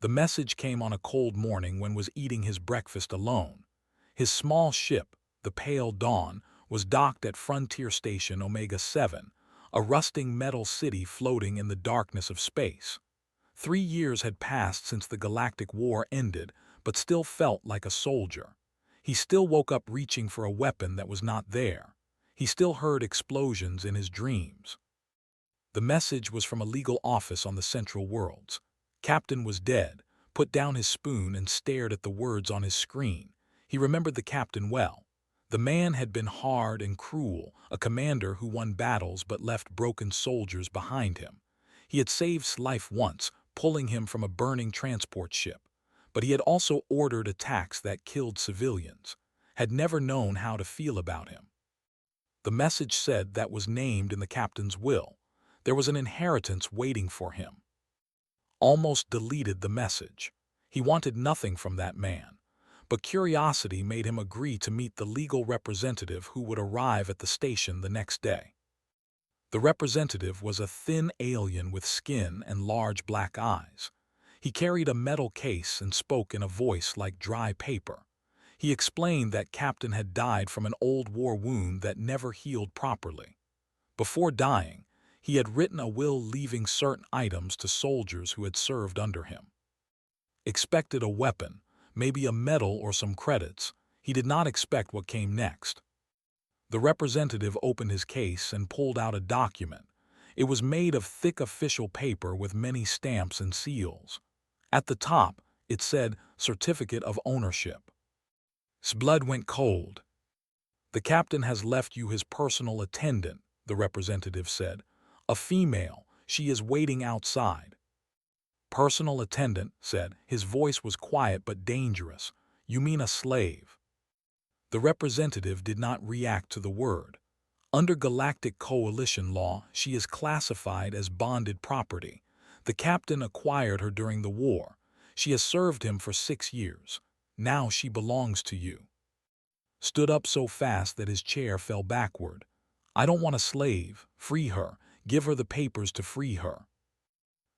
The message came on a cold morning when was eating his breakfast alone. His small ship, the Pale Dawn, was docked at Frontier Station Omega-7, a rusting metal city floating in the darkness of space. 3 years had passed since the Galactic War ended, but still felt like a soldier. He still woke up reaching for a weapon that was not there. He still heard explosions in his dreams. The message was from a legal office on the Central Worlds. Captain was dead, put down his spoon and stared at the words on his screen. He remembered the captain well. The man had been hard and cruel, a commander who won battles but left broken soldiers behind him. He had saved life once, pulling him from a burning transport ship. But he had also ordered attacks that killed civilians, had never known how to feel about him. The message said that was named in the captain's will. There was an inheritance waiting for him. Almost deleted the message. He wanted nothing from that man. But curiosity made him agree to meet the legal representative who would arrive at the station the next day. The representative was a thin alien with skin and large black eyes. He carried a metal case and spoke in a voice like dry paper. He explained that Captain had died from an old war wound that never healed properly. Before dying, he had written a will leaving certain items to soldiers who had served under him. Expected a weapon, maybe a medal or some credits. He did not expect what came next. The representative opened his case and pulled out a document. It was made of thick official paper with many stamps and seals. At the top, it said, "Certificate of Ownership." His blood went cold. "The captain has left you his personal attendant," the representative said. "A female. She is waiting outside." "Personal attendant," said. His voice was quiet but dangerous. "You mean a slave?" The representative did not react to the word. Under Galactic Coalition law, she is classified as bonded property. The captain acquired her during the war. She has served him for 6 years. Now she belongs to you. Stood up so fast that his chair fell backward. "I don't want a slave. Free her. Give her the papers to free her."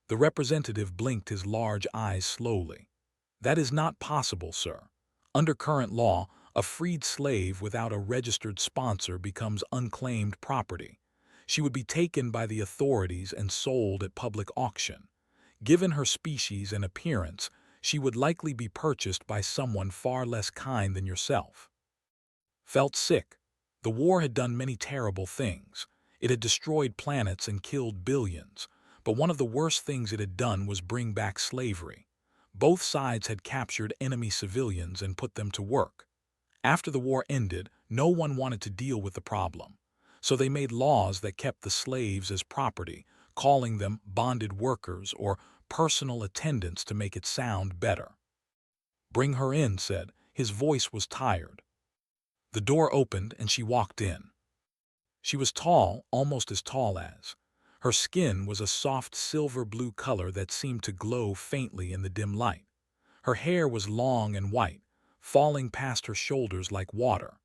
The representative blinked his large eyes slowly. "That is not possible, sir. Under current law, a freed slave without a registered sponsor becomes unclaimed property. She would be taken by the authorities and sold at public auction. Given her species and appearance, she would likely be purchased by someone far less kind than yourself." Felt sick. The war had done many terrible things. It had destroyed planets and killed billions. But one of the worst things it had done was bring back slavery. Both sides had captured enemy civilians and put them to work. After the war ended, no one wanted to deal with the problem. So they made laws that kept the slaves as property, calling them bonded workers or personal attendants to make it sound better. "Bring her in," said. His voice was tired. The door opened and she walked in. She was tall, almost as tall as. Her skin was a soft silver-blue color that seemed to glow faintly in the dim light. Her hair was long and white, falling past her shoulders like water.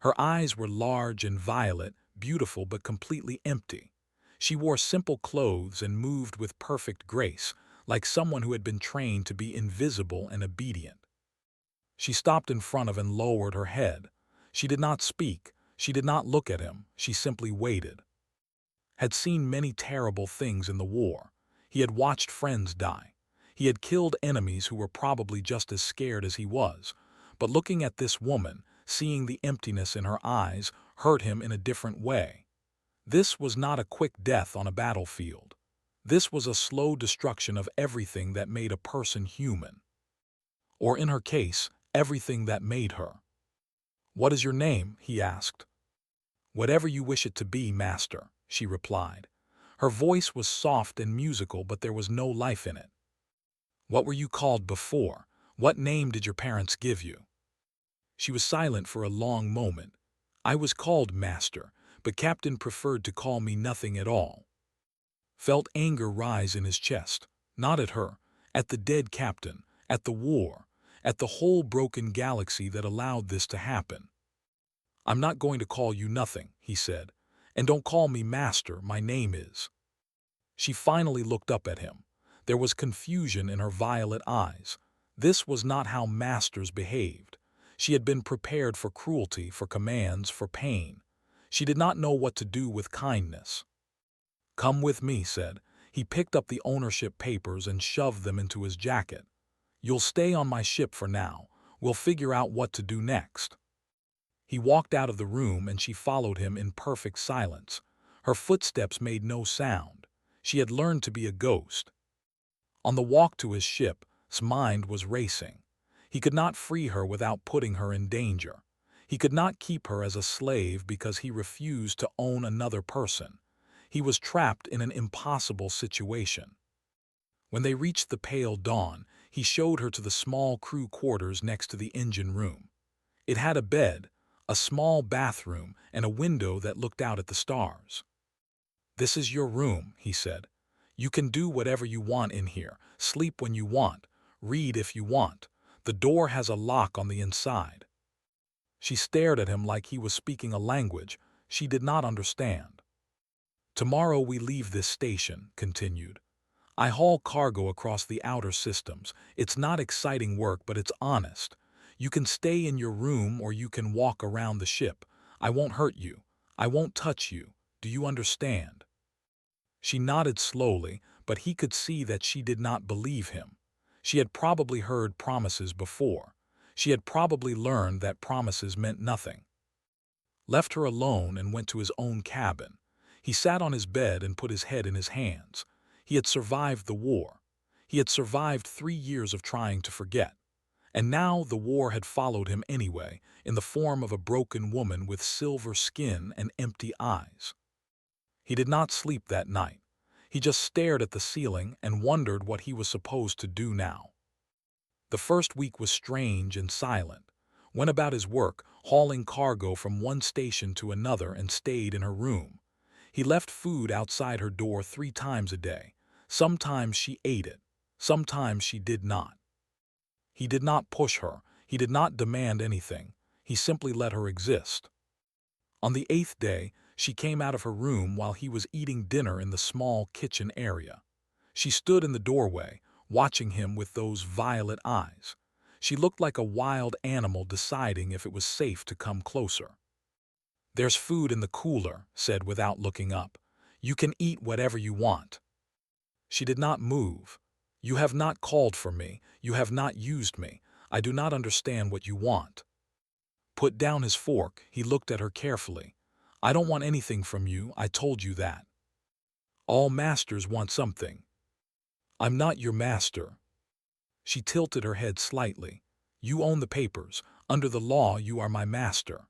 Her eyes were large and violet, beautiful but completely empty. She wore simple clothes and moved with perfect grace, like someone who had been trained to be invisible and obedient. She stopped in front of and lowered her head. She did not speak. She did not look at him. She simply waited. Had seen many terrible things in the war. He had watched friends die. He had killed enemies who were probably just as scared as he was. But looking at this woman, seeing the emptiness in her eyes, hurt him in a different way. This was not a quick death on a battlefield. This was a slow destruction of everything that made a person human. Or in her case, everything that made her. "What is your name?" he asked. "Whatever you wish it to be, master," she replied. Her voice was soft and musical, but there was no life in it. "What were you called before? What name did your parents give you?" She was silent for a long moment. "I was called master, but Captain preferred to call me nothing at all." Felt anger rise in his chest, not at her, at the dead captain, at the war, at the whole broken galaxy that allowed this to happen. "I'm not going to call you nothing," he said. "And don't call me master, my name is." She finally looked up at him. There was confusion in her violet eyes. This was not how masters behaved. She had been prepared for cruelty, for commands, for pain. She did not know what to do with kindness. "Come with me," said. He picked up the ownership papers and shoved them into his jacket. "You'll stay on my ship for now. We'll figure out what to do next." He walked out of the room and she followed him in perfect silence. Her footsteps made no sound. She had learned to be a ghost. On the walk to his ship, his mind was racing. He could not free her without putting her in danger. He could not keep her as a slave because he refused to own another person. He was trapped in an impossible situation. When they reached the pale dawn, he showed her to the small crew quarters next to the engine room. It had a bed, a small bathroom, and a window that looked out at the stars. "This is your room," he said. "You can do whatever you want in here, sleep when you want, read if you want. The door has a lock on the inside." She stared at him like he was speaking a language she did not understand. "Tomorrow we leave this station," continued. "I haul cargo across the outer systems. It's not exciting work, but it's honest. You can stay in your room or you can walk around the ship. I won't hurt you. I won't touch you. Do you understand?" She nodded slowly, but he could see that she did not believe him. She had probably heard promises before. She had probably learned that promises meant nothing. Left her alone and went to his own cabin. He sat on his bed and put his head in his hands. He had survived the war. He had survived 3 years of trying to forget. And now the war had followed him anyway, in the form of a broken woman with silver skin and empty eyes. He did not sleep that night. He just stared at the ceiling and wondered what he was supposed to do now. The first week was strange and silent. Went about his work, hauling cargo from one station to another, and stayed in her room. He left food outside her door 3 times a day. Sometimes she ate it. Sometimes she did not. He did not push her. He did not demand anything. He simply let her exist. On the 8th day, she came out of her room while he was eating dinner in the small kitchen area. She stood in the doorway, watching him with those violet eyes. She looked like a wild animal deciding if it was safe to come closer. "There's food in the cooler," said without looking up. "You can eat whatever you want." She did not move. "You have not called for me. You have not used me. I do not understand what you want." Put down his fork, he looked at her carefully. "I don't want anything from you, I told you that. All masters want something. I'm not your master." She tilted her head slightly. "You own the papers. Under the law, you are my master."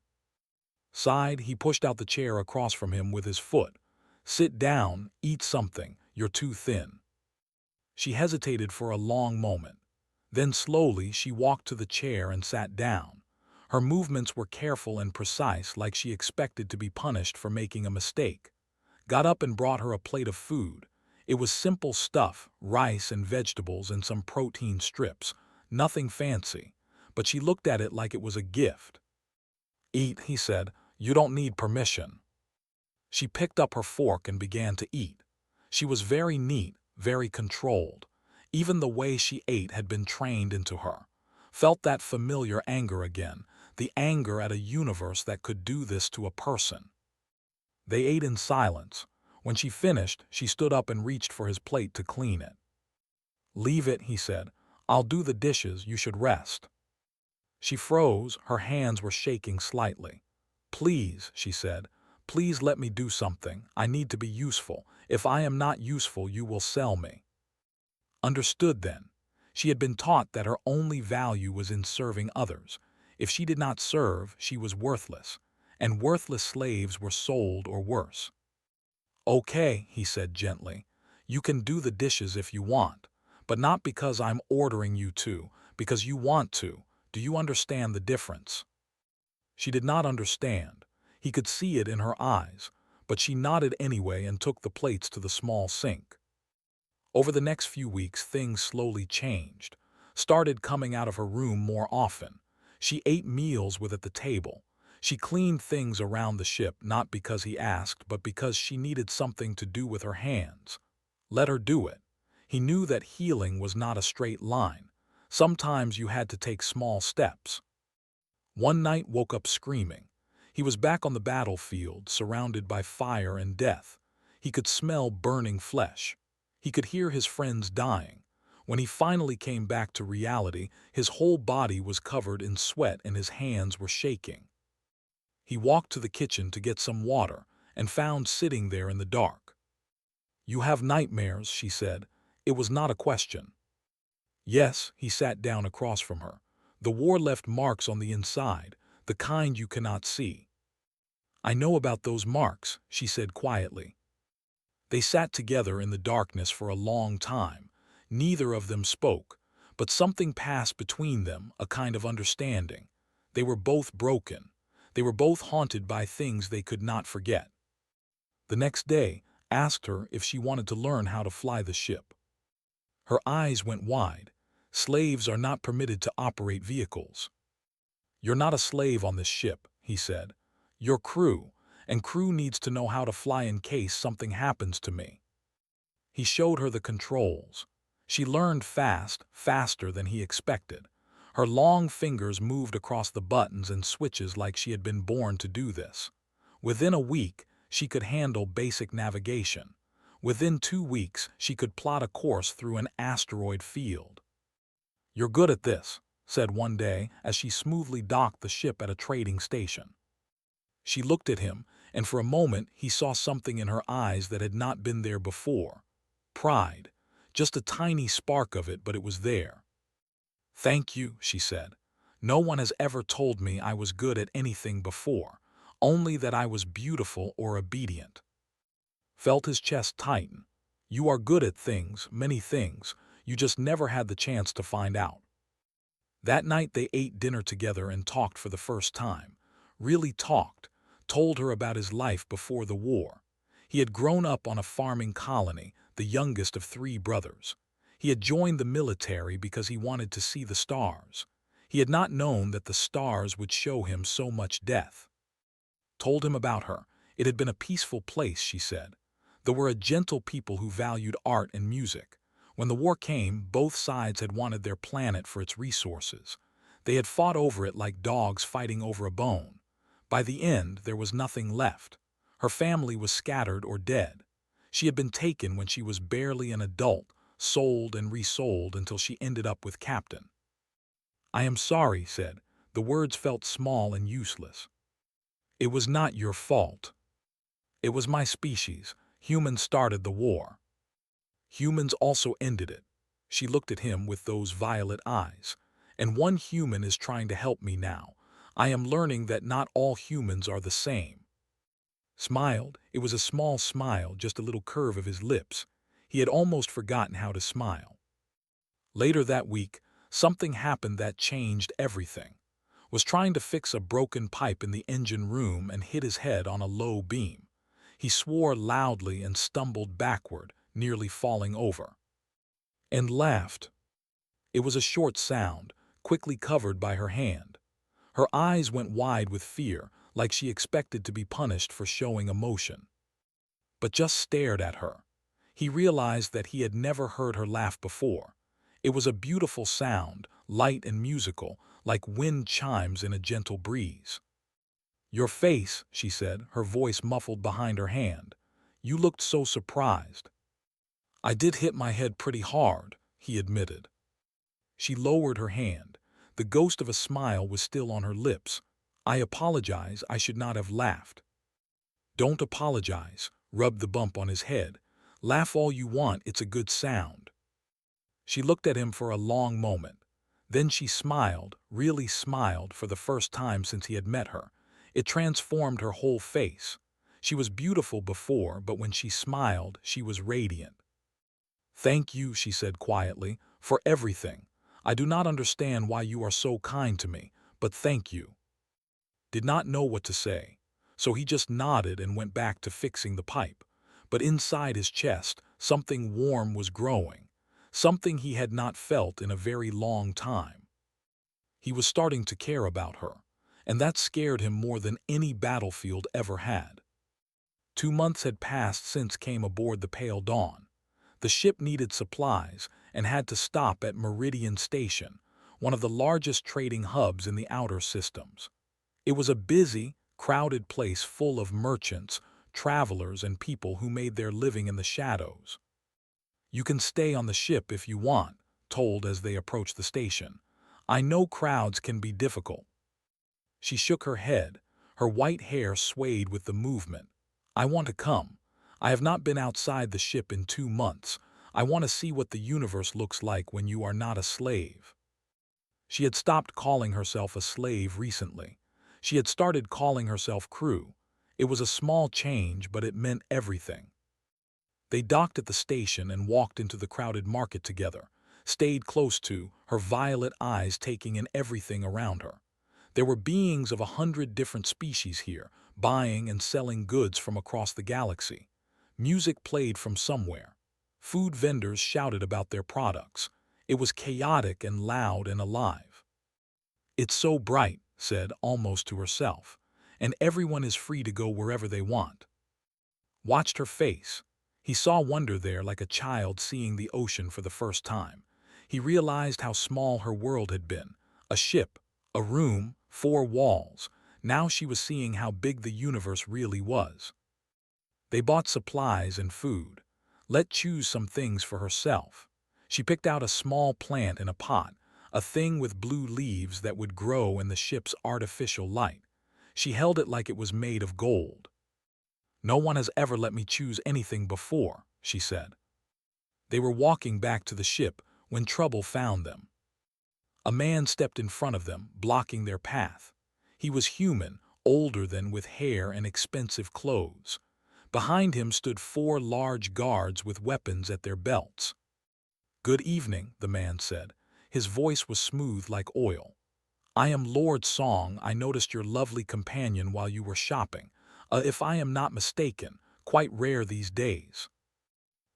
Sighed, he pushed out the chair across from him with his foot. "Sit down, eat something. You're too thin." She hesitated for a long moment. Then slowly she walked to the chair and sat down. Her movements were careful and precise, like she expected to be punished for making a mistake. Got up and brought her a plate of food. It was simple stuff, rice and vegetables and some protein strips. Nothing fancy, but she looked at it like it was a gift. "Eat," he said. "You don't need permission." She picked up her fork and began to eat. She was very neat, very controlled. Even the way she ate had been trained into her. Felt that familiar anger again, the anger at a universe that could do this to a person. They ate in silence. When she finished, she stood up and reached for his plate to clean it. "Leave it," he said. "I'll do the dishes. You should rest." She froze. Her hands were shaking slightly. "Please," she said. "Please let me do something. I need to be useful. If I am not useful, you will sell me." Understood then. She had been taught that her only value was in serving others. If she did not serve, she was worthless. And worthless slaves were sold or worse. "Okay," he said gently. "You can do the dishes if you want. But not because I'm ordering you to, because you want to. Do you understand the difference?" She did not understand. He could see it in her eyes, but she nodded anyway and took the plates to the small sink. Over the next few weeks, things slowly changed. Started coming out of her room more often. She ate meals with at the table. She cleaned things around the ship not because he asked, but because she needed something to do with her hands. Let her do it. He knew that healing was not a straight line. Sometimes you had to take small steps. One night woke up screaming. He was back on the battlefield, surrounded by fire and death. He could smell burning flesh. He could hear his friends dying. When he finally came back to reality, his whole body was covered in sweat and his hands were shaking. He walked to the kitchen to get some water and found sitting there in the dark. "You have nightmares," she said. It was not a question. "Yes," he sat down across from her. "The war left marks on the inside, the kind you cannot see." "I know about those marks," she said quietly. They sat together in the darkness for a long time. Neither of them spoke, but something passed between them, a kind of understanding. They were both broken. They were both haunted by things they could not forget. The next day, asked her if she wanted to learn how to fly the ship. Her eyes went wide. "Slaves are not permitted to operate vehicles." "You're not a slave on this ship," he said. "You're crew, and crew needs to know how to fly in case something happens to me." He showed her the controls. She learned fast, faster than he expected. Her long fingers moved across the buttons and switches like she had been born to do this. Within a week, she could handle basic navigation. Within 2 weeks, she could plot a course through an asteroid field. "You're good at this," said one day as she smoothly docked the ship at a trading station. She looked at him, and for a moment he saw something in her eyes that had not been there before. Pride. Just a tiny spark of it, but it was there. "Thank you," she said. "No one has ever told me I was good at anything before, only that I was beautiful or obedient." Felt his chest tighten. "You are good at things, many things. You just never had the chance to find out." That night they ate dinner together and talked for the first time. Really talked. Told her about his life before the war. He had grown up on a farming colony, the youngest of 3 brothers. He had joined the military because he wanted to see the stars. He had not known that the stars would show him so much death. Told him about her. It had been a peaceful place, she said. There were a gentle people who valued art and music. When the war came, both sides had wanted their planet for its resources. They had fought over it like dogs fighting over a bone. By the end, there was nothing left. Her family was scattered or dead. She had been taken when she was barely an adult, sold and resold until she ended up with Captain. "I am sorry," said. The words felt small and useless. "It was not your fault. It was my species. Humans started the war. Humans also ended it." She looked at him with those violet eyes. "And one human is trying to help me now. I am learning that not all humans are the same." Smiled. It was a small smile, just a little curve of his lips. He had almost forgotten how to smile. Later that week, something happened that changed everything. Was trying to fix a broken pipe in the engine room and hit his head on a low beam. He swore loudly and stumbled backward, nearly falling over. And laughed. It was a short sound, quickly covered by her hand. Her eyes went wide with fear, like she expected to be punished for showing emotion. But just stared at her. He realized that he had never heard her laugh before. It was a beautiful sound, light and musical, like wind chimes in a gentle breeze. "Your face," she said, her voice muffled behind her hand. "You looked so surprised." "I did hit my head pretty hard," he admitted. She lowered her hand. The ghost of a smile was still on her lips. "I apologize, I should not have laughed." "Don't apologize," rubbed the bump on his head. "Laugh all you want, it's a good sound." She looked at him for a long moment. Then she smiled, really smiled for the first time since he had met her. It transformed her whole face. She was beautiful before, but when she smiled, she was radiant. "Thank you," she said quietly, "for everything. I do not understand why you are so kind to me, but thank you." Did not know what to say, so he just nodded and went back to fixing the pipe. But inside his chest, something warm was growing, something he had not felt in a very long time. He was starting to care about her, and that scared him more than any battlefield ever had. 2 months had passed since came aboard the Pale Dawn. The ship needed supplies and had to stop at Meridian Station, one of the largest trading hubs in the outer systems. It was a busy, crowded place full of merchants, travelers, and people who made their living in the shadows. "You can stay on the ship if you want," told as they approached the station. "I know crowds can be difficult." She shook her head. Her white hair swayed with the movement. "I want to come. I have not been outside the ship in 2 months. I want to see what the universe looks like when you are not a slave." She had stopped calling herself a slave recently. She had started calling herself crew. It was a small change, but it meant everything. They docked at the station and walked into the crowded market together, stayed close to, her violet eyes taking in everything around her. There were beings of 100 different species here, buying and selling goods from across the galaxy. Music played from somewhere. Food vendors shouted about their products. It was chaotic and loud and alive. "It's so bright," said, almost to herself, "and everyone is free to go wherever they want." Watched her face. He saw wonder there like a child seeing the ocean for the first time. He realized how small her world had been. A ship, a room, 4 walls. Now she was seeing how big the universe really was. They bought supplies and food. Let choose some things for herself. She picked out a small plant in a pot, a thing with blue leaves that would grow in the ship's artificial light. She held it like it was made of gold. "No one has ever let me choose anything before," she said. They were walking back to the ship when trouble found them. A man stepped in front of them, blocking their path. He was human, older than, with hair and expensive clothes. Behind him stood 4 large guards with weapons at their belts. "Good evening," the man said. His voice was smooth like oil. "I am Lord Song. I noticed your lovely companion while you were shopping. If I am not mistaken, quite rare these days."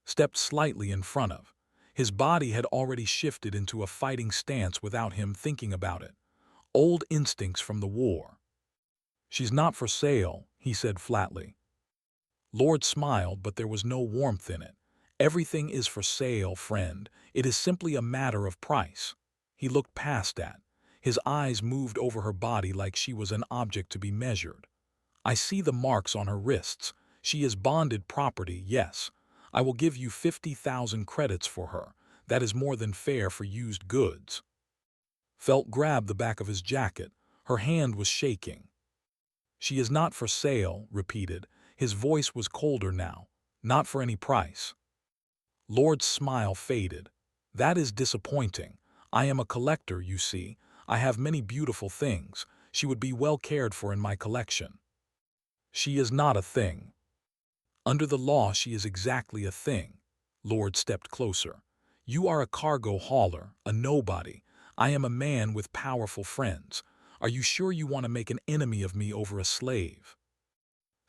Stepped slightly in front of. His body had already shifted into a fighting stance without him thinking about it. Old instincts from the war. "She's not for sale," he said flatly. Lord smiled, but there was no warmth in it. "Everything is for sale, friend. It is simply a matter of price." He looked past that. His eyes moved over her body like she was an object to be measured. "I see the marks on her wrists. She is bonded property, yes. I will give you 50,000 credits for her. That is more than fair for used goods." Felt grabbed the back of his jacket. Her hand was shaking. "She is not for sale," repeated. His voice was colder now. "Not for any price." Lord's smile faded. "That is disappointing. I am a collector, you see. I have many beautiful things. She would be well cared for in my collection." "She is not a thing." "Under the law, she is exactly a thing." Lord stepped closer. "You are a cargo hauler, a nobody. I am a man with powerful friends. Are you sure you want to make an enemy of me over a slave?"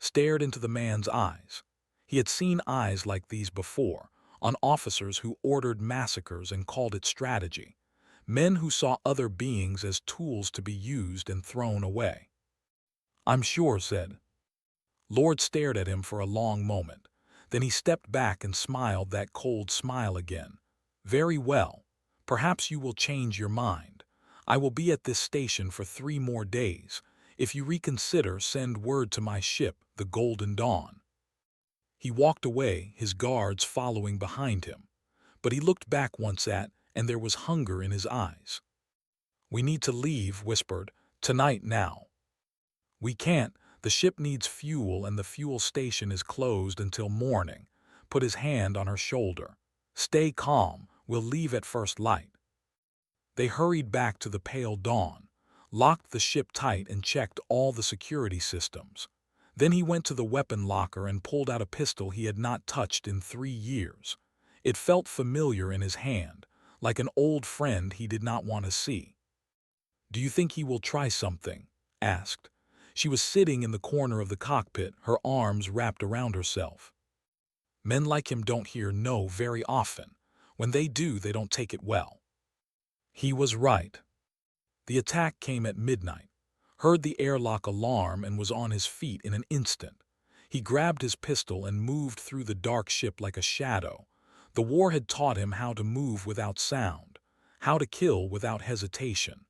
Stared into the man's eyes. He had seen eyes like these before, on officers who ordered massacres and called it strategy. Men who saw other beings as tools to be used and thrown away. "I'm sure," said. Lord stared at him for a long moment. Then he stepped back and smiled that cold smile again. "Very well. Perhaps you will change your mind. I will be at this station for 3 more days. If you reconsider, send word to my ship, the Golden Dawn." He walked away, his guards following behind him. But he looked back once and there was hunger in his eyes. "We need to leave," whispered. "Tonight now." "We can't. The ship needs fuel and the fuel station is closed until morning." Put his hand on her shoulder. "Stay calm. We'll leave at first light." They hurried back to the pale dawn, locked the ship tight and checked all the security systems. Then he went to the weapon locker and pulled out a pistol he had not touched in 3 years. It felt familiar in his hand, like an old friend he did not want to see. "Do you think he will try something?" asked. She was sitting in the corner of the cockpit, her arms wrapped around herself. "Men like him don't hear no very often. When they do, they don't take it well." He was right. The attack came at midnight. Heard the airlock alarm and was on his feet in an instant. He grabbed his pistol and moved through the dark ship like a shadow. The war had taught him how to move without sound, how to kill without hesitation.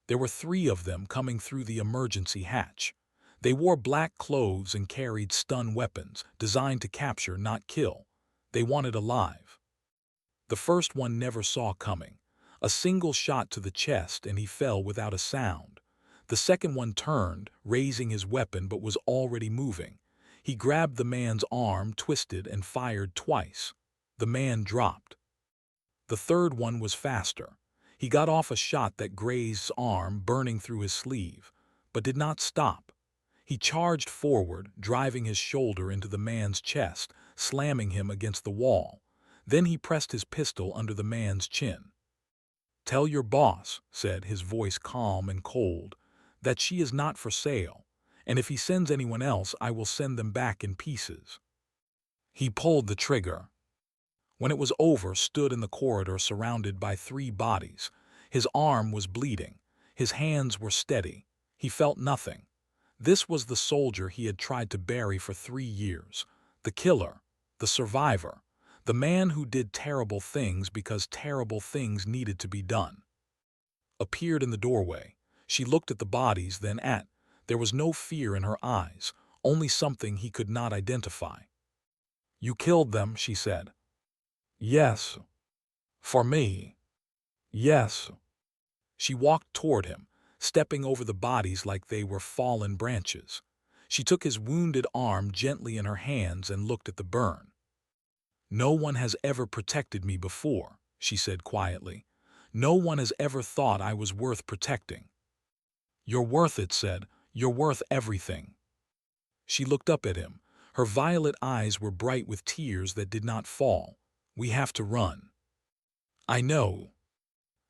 There were 3 of them coming through the emergency hatch. They wore black clothes and carried stun weapons, designed to capture, not kill. They wanted alive. The first one never saw coming. A single shot to the chest and he fell without a sound. The second one turned, raising his weapon, but was already moving. He grabbed the man's arm, twisted, and fired twice. The man dropped. The third one was faster. He got off a shot that grazed his arm, burning through his sleeve, but did not stop. He charged forward, driving his shoulder into the man's chest, slamming him against the wall. Then he pressed his pistol under the man's chin. "Tell your boss," said, his voice calm and cold, "that she is not for sale, and if he sends anyone else, I will send them back in pieces." He pulled the trigger. When it was over, stood in the corridor surrounded by 3 bodies. His arm was bleeding. His hands were steady. He felt nothing. This was the soldier he had tried to bury for 3 years. The killer. The survivor. The man who did terrible things because terrible things needed to be done. Appeared in the doorway. She looked at the bodies, then at. There was no fear in her eyes, only something he could not identify. "You killed them," she said. "Yes." "For me." "Yes." She walked toward him, stepping over the bodies like they were fallen branches. She took his wounded arm gently in her hands and looked at the burn. "No one has ever protected me before," she said quietly. "No one has ever thought I was worth protecting." "You're worth it," said. "You're worth everything." She looked up at him. Her violet eyes were bright with tears that did not fall. "We have to run." "I know."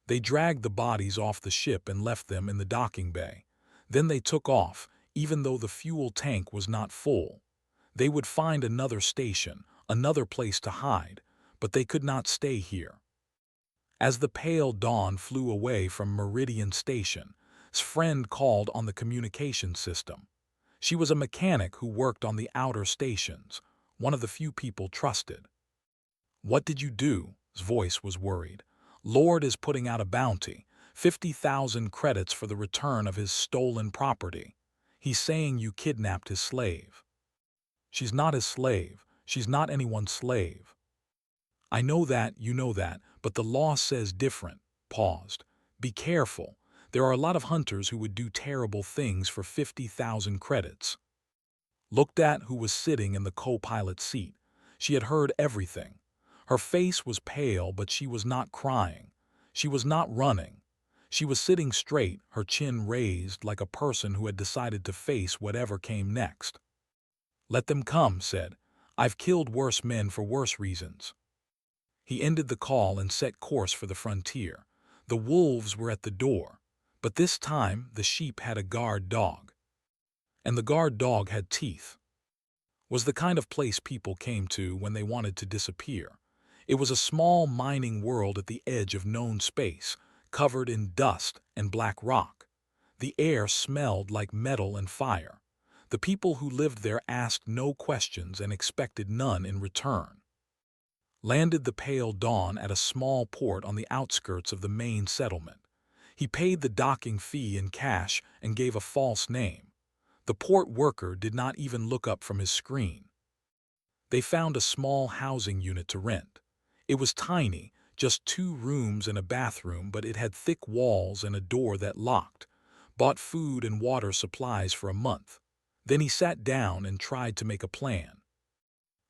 They dragged the bodies off the ship and left them in the docking bay. Then they took off, even though the fuel tank was not full. They would find another station, another place to hide, but they could not stay here. As the pale dawn flew away from Meridian Station, his friend called on the communication system. She was a mechanic who worked on the outer stations, one of the few people trusted. "What did you do?" His voice was worried. "Lord is putting out a bounty, 50,000 credits for the return of his stolen property. He's saying you kidnapped his slave." "She's not his slave. She's not anyone's slave." "I know that, you know that, but the law says different." Paused. "Be careful. There are a lot of hunters who would do terrible things for 50,000 credits." Looked at who was sitting in the co-pilot seat. She had heard everything. Her face was pale, but she was not crying. She was not running. She was sitting straight, her chin raised like a person who had decided to face whatever came next. "Let them come," said. "I've killed worse men for worse reasons." He ended the call and set course for the frontier. The wolves were at the door, but this time the sheep had a guard dog. And the guard dog had teeth. Was the kind of place people came to when they wanted to disappear. It was a small mining world at the edge of known space, covered in dust and black rock. The air smelled like metal and fire. The people who lived there asked no questions and expected none in return. Landed the pale dawn at a small port on the outskirts of the main settlement. He paid the docking fee in cash and gave a false name. The port worker did not even look up from his screen. They found a small housing unit to rent. It was tiny, just 2 rooms and a bathroom, but it had thick walls and a door that locked. Bought food and water supplies for a month. Then he sat down and tried to make a plan.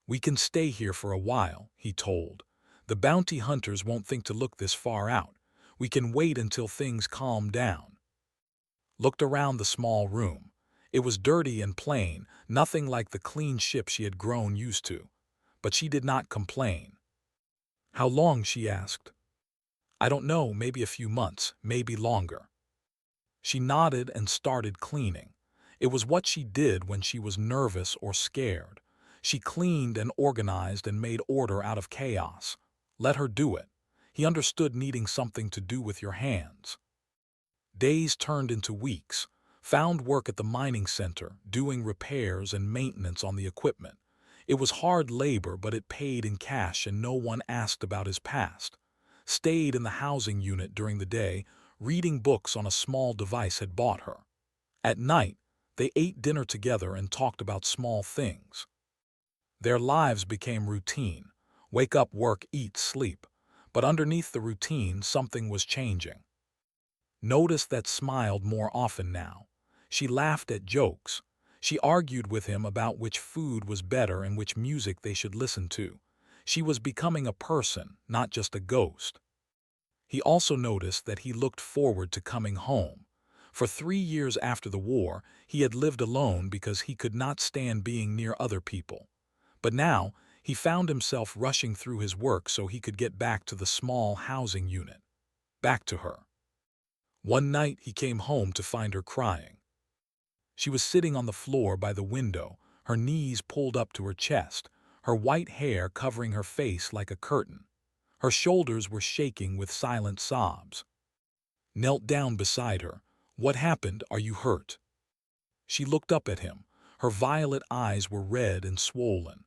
"We can stay here for a while," he told. "The bounty hunters won't think to look this far out. We can wait until things calm down." Looked around the small room. It was dirty and plain, nothing like the clean ship she had grown used to. But she did not complain. "How long?" she asked. "I don't know, maybe a few months, maybe longer." She nodded and started cleaning. It was what she did when she was nervous or scared. She cleaned and organized and made order out of chaos. Let her do it. He understood needing something to do with your hands. Days turned into weeks. Found work at the mining center, doing repairs and maintenance on the equipment. It was hard labor, but it paid in cash and no one asked about his past. Stayed in the housing unit during the day, reading books on a small device had bought her. At night, they ate dinner together and talked about small things. Their lives became routine. Wake up, work, eat, sleep. But underneath the routine, something was changing. Noticed that smiled more often now. She laughed at jokes. She argued with him about which food was better and which music they should listen to. She was becoming a person, not just a ghost. He also noticed that he looked forward to coming home. For 3 years after the war, he had lived alone because he could not stand being near other people. But now, he found himself rushing through his work so he could get back to the small housing unit. Back to her. One night, he came home to find her crying. She was sitting on the floor by the window, her knees pulled up to her chest, her white hair covering her face like a curtain. Her shoulders were shaking with silent sobs. Knelt down beside her. "What happened? Are you hurt?" She looked up at him. Her violet eyes were red and swollen.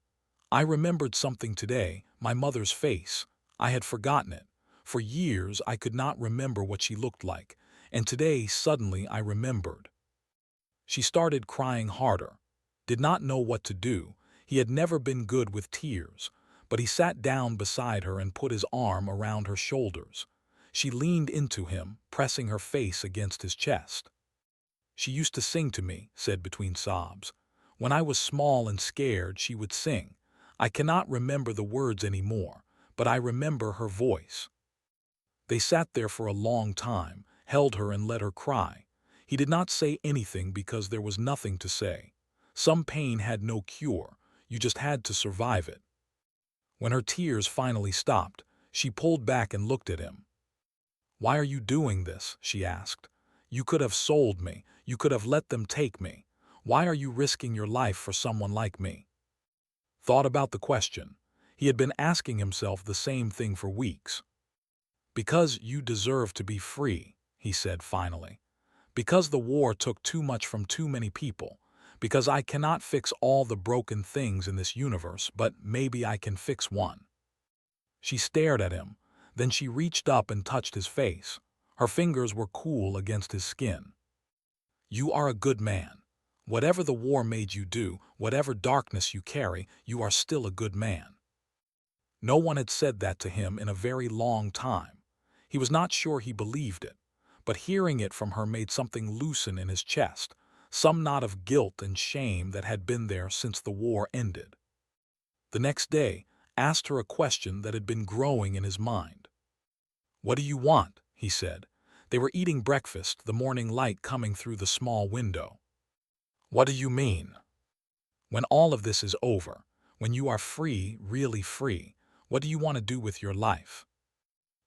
"I remembered something today, my mother's face. I had forgotten it. For years I could not remember what she looked like, and today suddenly I remembered." She started crying harder. Did not know what to do. He had never been good with tears, but he sat down beside her and put his arm around her shoulders. She leaned into him, pressing her face against his chest. "She used to sing to me," said between sobs. "When I was small and scared, she would sing. I cannot remember the words anymore, but I remember her voice." They sat there for a long time, held her and let her cry. He did not say anything because there was nothing to say. Some pain had no cure, you just had to survive it. When her tears finally stopped, she pulled back and looked at him. "Why are you doing this?" she asked. "You could have sold me, you could have let them take me. Why are you risking your life for someone like me?" Thought about the question. He had been asking himself the same thing for weeks. "Because you deserve to be free," he said finally. "Because the war took too much from too many people. Because I cannot fix all the broken things in this universe, but maybe I can fix one." She stared at him. Then she reached up and touched his face. Her fingers were cool against his skin. "You are a good man. Whatever the war made you do, whatever darkness you carry, you are still a good man." No one had said that to him in a very long time. He was not sure he believed it, but hearing it from her made something loosen in his chest, some knot of guilt and shame that had been there since the war ended. The next day, asked her a question that had been growing in his mind. "What do you want?" he said. They were eating breakfast, the morning light coming through the small window. "What do you mean?" "When all of this is over, when you are free, really free, what do you want to do with your life?"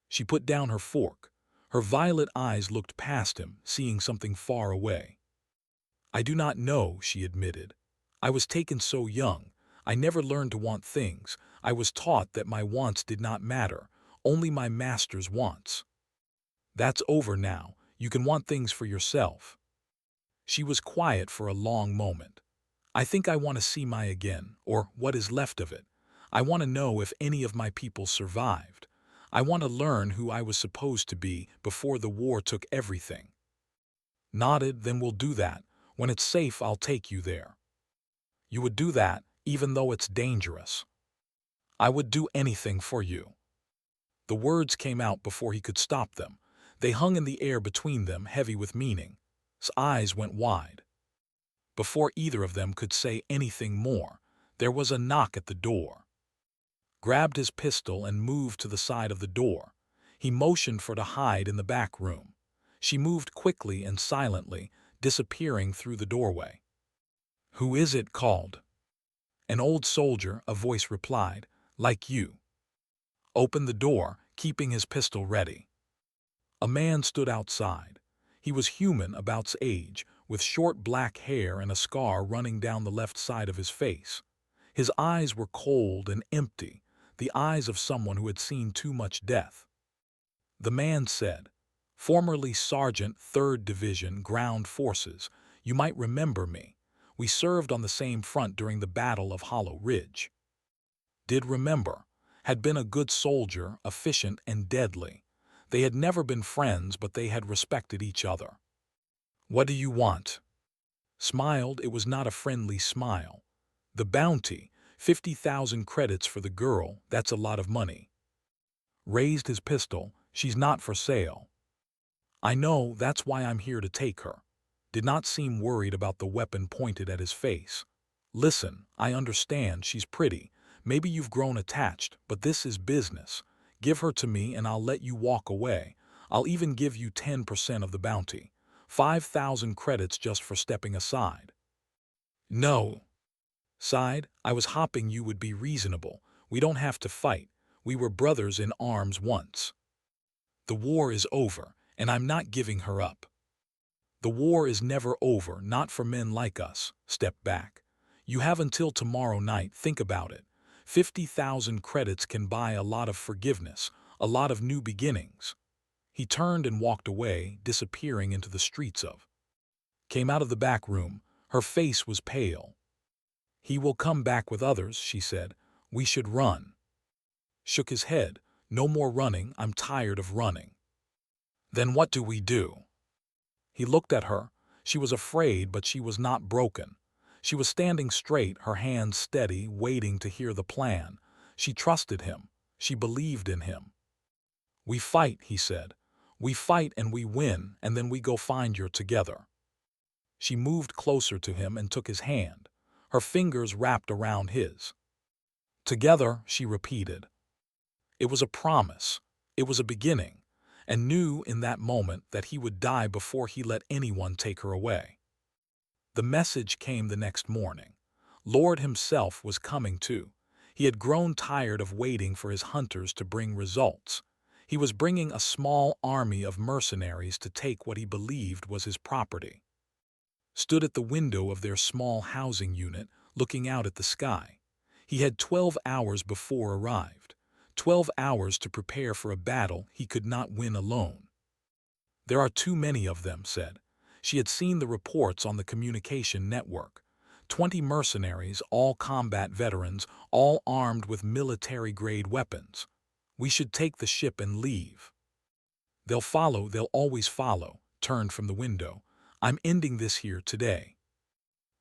She put down her fork. Her violet eyes looked past him, seeing something far away. "I do not know," she admitted. "I was taken so young. I never learned to want things. I was taught that my wants did not matter, only my master's wants. That's over now. You can want things for yourself." She was quiet for a long moment. "I think I want to see my again, or what is left of it. I want to know if any of my people survived. I want to learn who I was supposed to be before the war took everything." Nodded. "Then we'll do that. When it's safe, I'll take you there." "You would do that, even though it's dangerous." "I would do anything for you." The words came out before he could stop them. They hung in the air between them, heavy with meaning. His eyes went wide. Before either of them could say anything more, there was a knock at the door. Grabbed his pistol and moved to the side of the door. He motioned for her to hide in the back room. She moved quickly and silently, disappearing through the doorway. "Who is it?" called. "An old soldier," a voice replied, "like you." Opened the door, keeping his pistol ready. A man stood outside. He was human, about age, with short black hair and a scar running down the left side of his face. His eyes were cold and empty, the eyes of someone who had seen too much death. The man said, "Formerly Sergeant, 3rd Division, Ground Forces. You might remember me. We served on the same front during the Battle of Hollow Ridge. Did remember. Had been a good soldier, efficient and deadly. They had never been friends, but they had respected each other. What do you want? Smiled. It was not a friendly smile. The bounty, 50,000 credits for the girl, that's a lot of money. Raised his pistol. She's not for sale. I know, that's why I'm here to take her. Did not seem worried about the weapon pointed at his face. Listen, I understand she's pretty. Maybe you've grown attached, but this is business. Give her to me and I'll let you walk away. I'll even give you 10% of the bounty. 5,000 credits just for stepping aside. No. Sighed. I was hoping you would be reasonable. We don't have to fight. We were brothers in arms once. The war is over, and I'm not giving her up. The war is never over, not for men like us. Step back. You have until tomorrow night. Think about it. 50,000 credits can buy a lot of forgiveness, a lot of new beginnings. He turned and walked away, disappearing into the streets of. Came out of the back room. Her face was pale. He will come back with others, she said. We should run. Shook his head. No more running. I'm tired of running. Then what do we do? He looked at her. She was afraid, but she was not broken. She was standing straight, her hands steady, waiting to hear the plan. She trusted him. She believed in him. We fight, he said. We fight and we win, and then we go find you together. She moved closer to him and took his hand. Her fingers wrapped around his. Together, she repeated. It was a promise. It was a beginning, and knew in that moment that he would die before he let anyone take her away. The message came the next morning. Lord himself was coming too. He had grown tired of waiting for his hunters to bring results. He was bringing a small army of mercenaries to take what he believed was his property. Stood at the window of their small housing unit, looking out at the sky. He had 12 hours before arrived. 12 hours to prepare for a battle he could not win alone. There are too many of them, said. She had seen the reports on the communication network. 20 mercenaries, all combat veterans, all armed with military-grade weapons. We should take the ship and leave. They'll follow, they'll always follow, turned from the window. I'm ending this here today.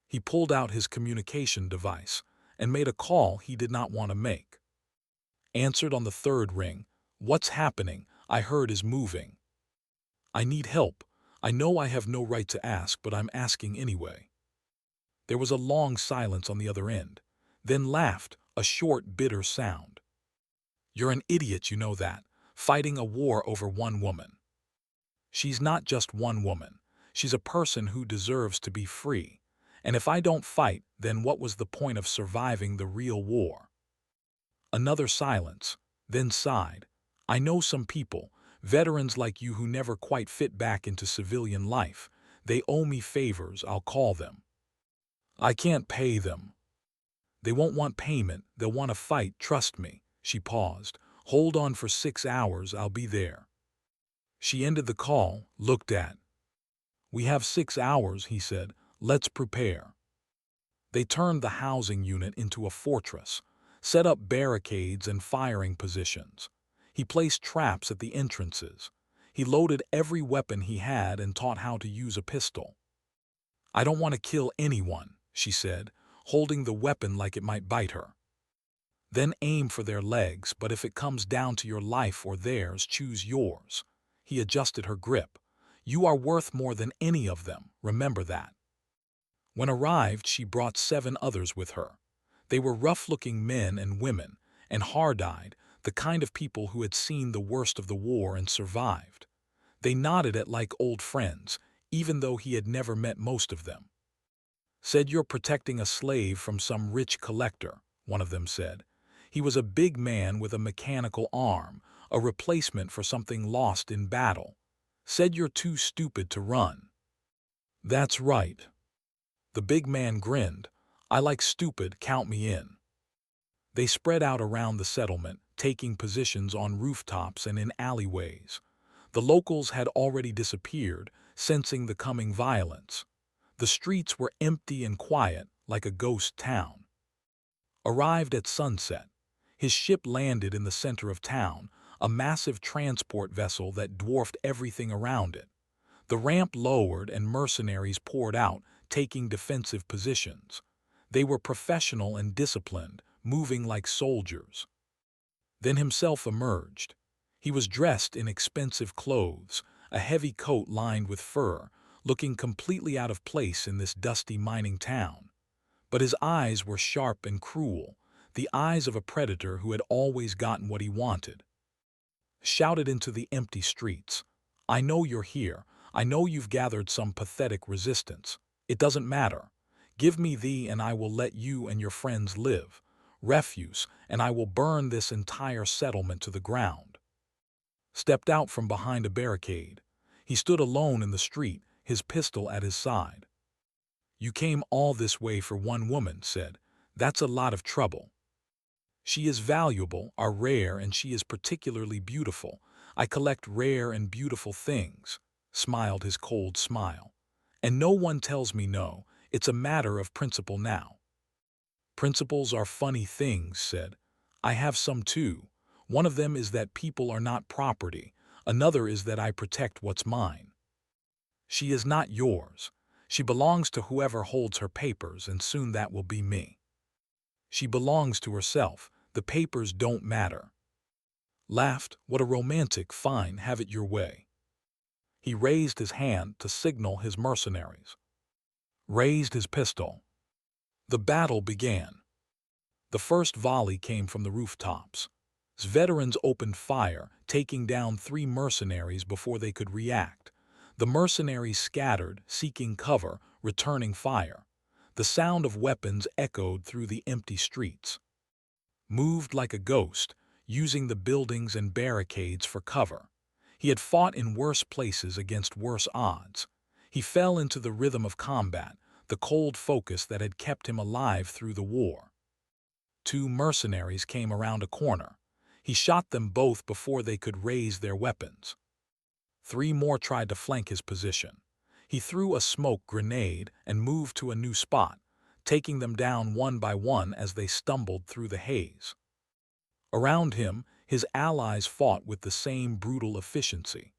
He pulled out his communication device and made a call he did not want to make. Answered on the third ring. What's happening? I heard is moving. I need help. I know I have no right to ask, but I'm asking anyway. There was a long silence on the other end, then laughed, a short, bitter sound. You're an idiot, you know that, fighting a war over one woman. She's not just one woman. She's a person who deserves to be free. And if I don't fight, then what was the point of surviving the real war? Another silence, then sighed. I know some people, veterans like you who never quite fit back into civilian life. They owe me favors, I'll call them. I can't pay them. They won't want payment, they'll want to fight, trust me. She paused. Hold on for 6 hours, I'll be there. She ended the call, looked at. We have 6 hours, he said. Let's prepare. They turned the housing unit into a fortress, set up barricades and firing positions. He placed traps at the entrances. He loaded every weapon he had and taught how to use a pistol. I don't want to kill anyone, she said, holding the weapon like it might bite her. Then aim for their legs, but if it comes down to your life or theirs, choose yours. He adjusted her grip. You are worth more than any of them, remember that. When arrived, she brought 7 others with her. They were rough-looking men and women, and hard-eyed, the kind of people who had seen the worst of the war and survived. They nodded at like old friends, even though he had never met most of them. Said you're protecting a slave from some rich collector, one of them said. He was a big man with a mechanical arm, a replacement for something lost in battle. Said you're too stupid to run. That's right. The big man grinned. I like stupid, count me in. They spread out around the settlement, taking positions on rooftops and in alleyways. The locals had already disappeared, sensing the coming violence. The streets were empty and quiet, like a ghost town. Arrived at sunset, his ship landed in the center of town, a massive transport vessel that dwarfed everything around it. The ramp lowered and mercenaries poured out, taking defensive positions. They were professional and disciplined, moving like soldiers. Then himself emerged. He was dressed in expensive clothes, a heavy coat lined with fur, looking completely out of place in this dusty mining town. But his eyes were sharp and cruel, the eyes of a predator who had always gotten what he wanted. Shouted into the empty streets, "I know you're here. I know you've gathered some pathetic resistance. It doesn't matter. Give me thee and I will let you and your friends live. Refuse, and I will burn this entire settlement to the ground." Stepped out from behind a barricade. He stood alone in the street, his pistol at his side. "You came all this way for one woman," said. "That's a lot of trouble. She is valuable, are rare, and she is particularly beautiful. I collect rare and beautiful things," smiled his cold smile. "And no one tells me no, it's a matter of principle now." "Principles are funny things," said. "I have some too. One of them is that people are not property. Another is that I protect what's mine. She is not yours. She belongs to whoever holds her papers, and soon that will be me. She belongs to herself. The papers don't matter." Laughed. "What a romantic, fine, have it your way." He raised his hand to signal his mercenaries. Raised his pistol. The battle began. The first volley came from the rooftops. His veterans opened fire, taking down 3 mercenaries before they could react. The mercenaries scattered, seeking cover, returning fire. The sound of weapons echoed through the empty streets. Moved like a ghost, using the buildings and barricades for cover. He had fought in worse places against worse odds. He fell into the rhythm of combat, the cold focus that had kept him alive through the war. 2 mercenaries came around a corner. He shot them both before they could raise their weapons. 3 more tried to flank his position. He threw a smoke grenade and moved to a new spot, taking them down one by one as they stumbled through the haze. Around him, his allies fought with the same brutal efficiency.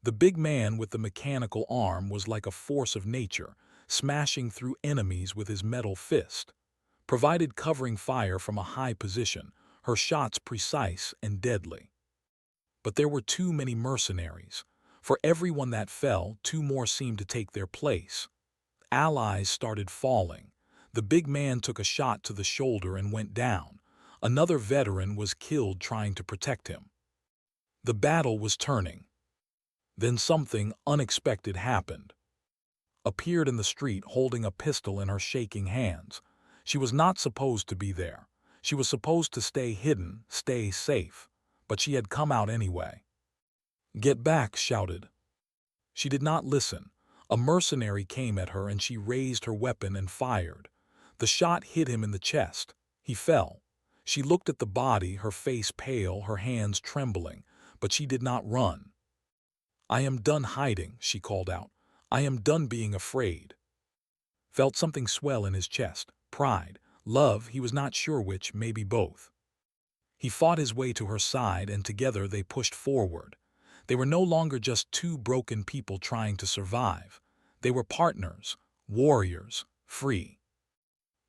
The big man with the mechanical arm was like a force of nature, smashing through enemies with his metal fist. Provided covering fire from a high position, her shots precise and deadly. But there were too many mercenaries. For every one that fell, 2 more seemed to take their place. Allies started falling. The big man took a shot to the shoulder and went down. Another veteran was killed trying to protect him. The battle was turning. Then something unexpected happened. Appeared in the street holding a pistol in her shaking hands. She was not supposed to be there. She was supposed to stay hidden, stay safe. But she had come out anyway. "Get back!" shouted. She did not listen. A mercenary came at her and she raised her weapon and fired. The shot hit him in the chest. He fell. She looked at the body, her face pale, her hands trembling, but she did not run. "I am done hiding," she called out. "I am done being afraid." Felt something swell in his chest. Pride, love, he was not sure which, maybe both. He fought his way to her side and together they pushed forward. They were no longer just 2 broken people trying to survive. They were partners, warriors, free.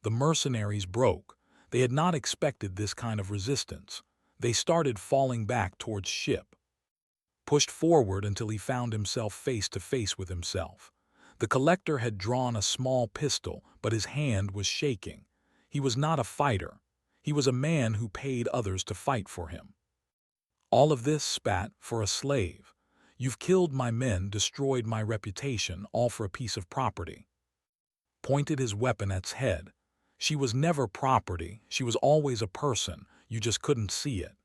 The mercenaries broke. They had not expected this kind of resistance. They started falling back towards ship. Pushed forward until he found himself face to face with himself. The collector had drawn a small pistol, but his hand was shaking. He was not a fighter. He was a man who paid others to fight for him. "All of this," spat, "for a slave. You've killed my men, destroyed my reputation, all for a piece of property." Pointed his weapon at its head. She was never property, she was always a person, you just couldn't see it.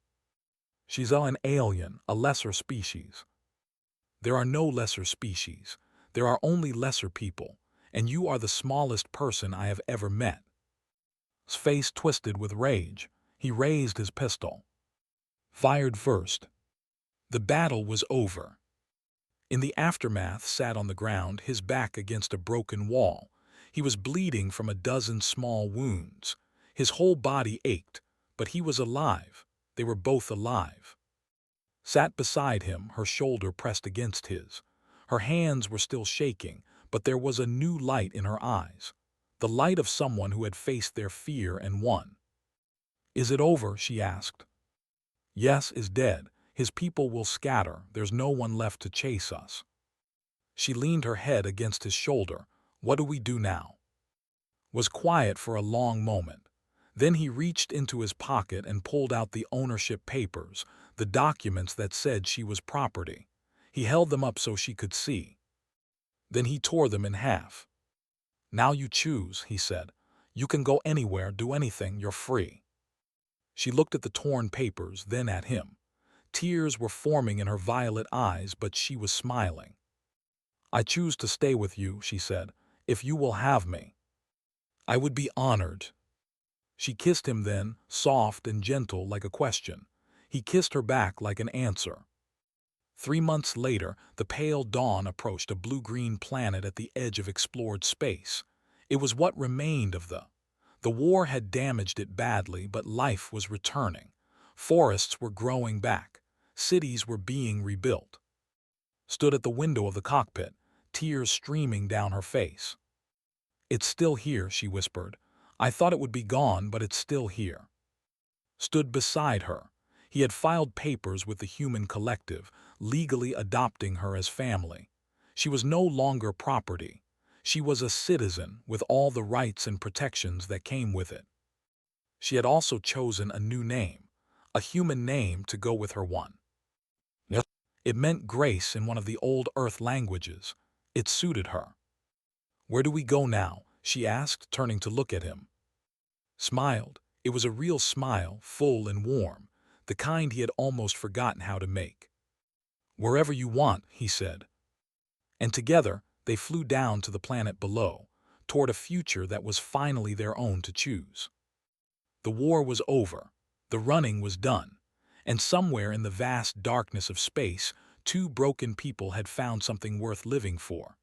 She's an alien, a lesser species. There are no lesser species. There are only lesser people, and you are the smallest person I have ever met. His face twisted with rage. He raised his pistol. Fired first. The battle was over. In the aftermath, sat on the ground, his back against a broken wall. He was bleeding from a dozen small wounds. His whole body ached, but he was alive. They were both alive. Sat beside him, her shoulder pressed against his. Her hands were still shaking, but there was a new light in her eyes. The light of someone who had faced their fear and won. "Is it over?" she asked. "Yes, is dead. His people will scatter. There's no one left to chase us." She leaned her head against his shoulder. "What do we do now?" Was quiet for a long moment. Then he reached into his pocket and pulled out the ownership papers, the documents that said she was property. He held them up so she could see. Then he tore them in half. "Now you choose," he said. "You can go anywhere, do anything, you're free." She looked at the torn papers, then at him. Tears were forming in her violet eyes, but she was smiling. "I choose to stay with you," she said, "if you will have me. I would be honored." She kissed him then, soft and gentle like a question. He kissed her back like an answer. 3 months later, the pale dawn approached a blue-green planet at the edge of explored space. It was what remained of the war had damaged it badly, but life was returning. Forests were growing back. Cities were being rebuilt. Stood at the window of the cockpit, tears streaming down her face. "It's still here," she whispered. "I thought it would be gone, but it's still here." Stood beside her. He had filed papers with the human collective, legally adopting her as family. She was no longer property. She was a citizen with all the rights and protections that came with it. She had also chosen a new name, a human name to go with her one. Yes. It meant grace in one of the old Earth languages. It suited her. "Where do we go now?" she asked, turning to look at him. Smiled. It was a real smile, full and warm, the kind he had almost forgotten how to make. "Wherever you want," he said. And together, they flew down to the planet below, toward a future that was finally their own to choose. The war was over. The running was done. And somewhere in the vast darkness of space, two broken people had found something worth living for.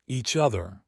Each other.